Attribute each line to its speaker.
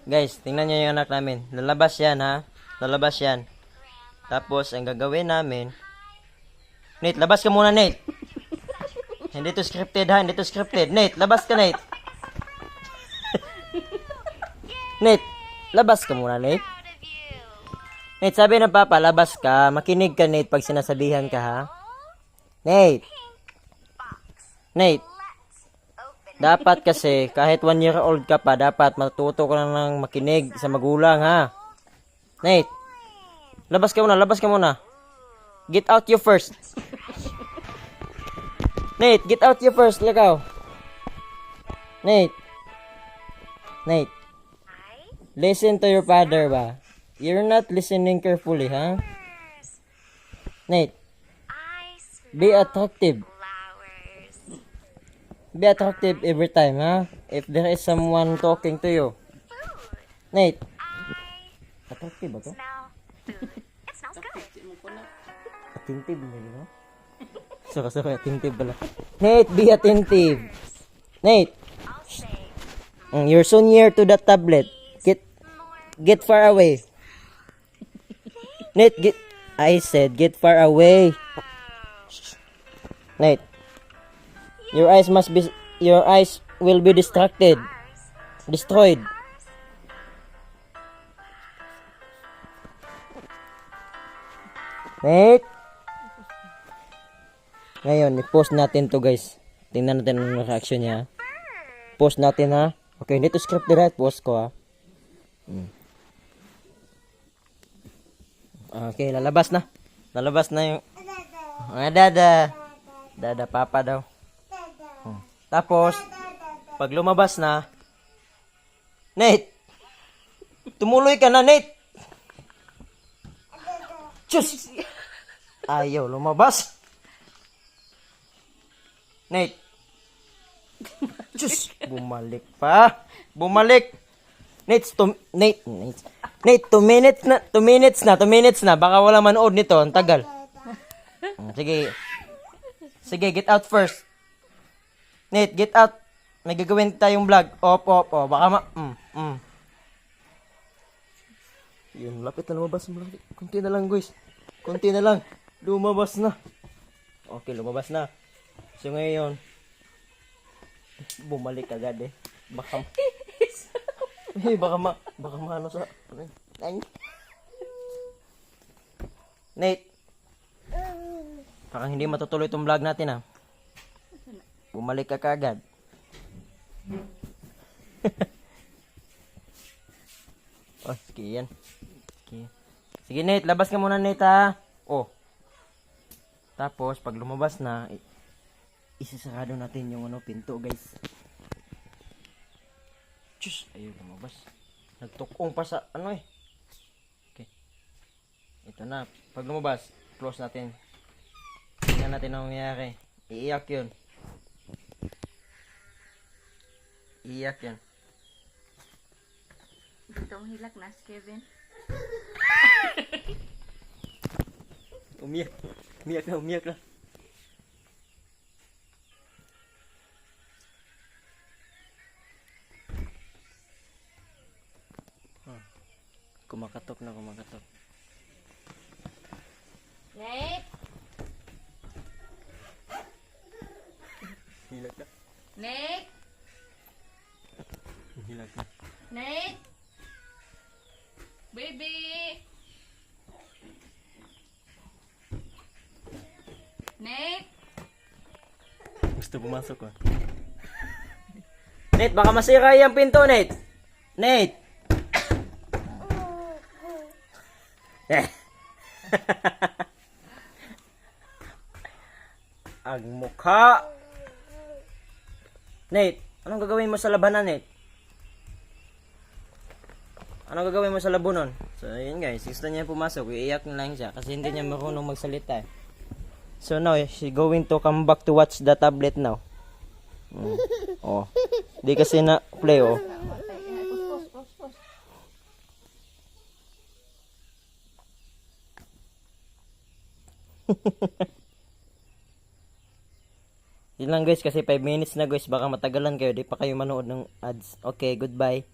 Speaker 1: Guys, tingnan nyo yung anak namin. Lalabas yan, ha? Lalabas yan. Tapos, ang gagawin namin... Nate, labas ka muna, Nate. Hindi to scripted, ha? Hindi to scripted. Nate, labas ka, Nate. Nate, labas ka muna, Nate. Nate, sabi ng papa, labas ka. Makinig ka, Nate, pag sinasabihan ka, ha? Nate. Nate. Dapat kasi, kahit 1 year old ka pa, dapat matuto ka ng makinig sa magulang, ha? Nate. Labas ka muna. Get out you first. Nate, get out you first. Lagaw. Nate. Nate. Listen to your father ba? You're not listening carefully, ha? Nate. Be attractive. Be attractive every time, ha? If there is someone talking to you. Nate. Attractive ba to? Attentive na yun, ha? Saka, attentive pala. Nate, be attentive. Nate. You're so near to the tablet. Get far away. Nate, I said, get far away. Nate. Your eyes will be distracted. Destroyed. Nate. Ngayon, i-post natin to, guys. Tingnan natin ang reaction niya. Post natin, ha. Okay, hindi to scripted, ha. Post ko, ha. Okay, lalabas na. Lalabas na yung... Dada, papa daw. Tapos, pag lumabas na, Nate! Tumuloy ka na, Nate! Tsus! Ayaw lumabas. Nate! Tsus! Bumalik pa. Bumalik! Nate, 2 minutes na. Baka wala manood nito. Ang tagal. Sige, get out first. Nate, get out. May gagawin tayong vlog. Op. Baka Yun, lapit na lumabas. Kunti na lang, guys. Kunti na lang. Lumabas na. Okay, lumabas na. So, ngayon, bumalik agad, eh. Baka maano sa... Nate. Parang hindi matutuloy itong vlog natin, ha. Bumalik ka kagad. Oh, sige yan. Sige, Nate. Labas ka muna, Nate, ha. Oh. Tapos, pag lumabas na, isasarado natin yung pinto, guys. Tsus, ayun, lumabas. Nagtukong pa sa, Okay. Ito na. Pag lumabas, close natin. Tingnan natin ang nangyayari. Iiyak yun. Iiyak yan.
Speaker 2: Dito hilak na si Kevin.
Speaker 1: Umiyak na. Kumakatok.
Speaker 2: Nate!
Speaker 1: Hilak na.
Speaker 2: Nate!
Speaker 1: Hilak na.
Speaker 2: Nate! Baby! Nate!
Speaker 1: Gusto pumasok ko. Nate, baka masira yung pinto, Nate. Nate! Ang mukha. Nate, anong gagawin mo sa labanan, Nate? Anong gagawin mo sa labunon? So, yun guys, gusto niya pumasok, iiyak na lang siya kasi hindi niya marunong magsalita. So now, she's going to come back to watch the tablet now. Oh. Di kasi na play, oh. Yun lang guys, kasi 5 minutes na guys, baka matagalan kayo, di pa kayo manood ng ads. Okay, goodbye.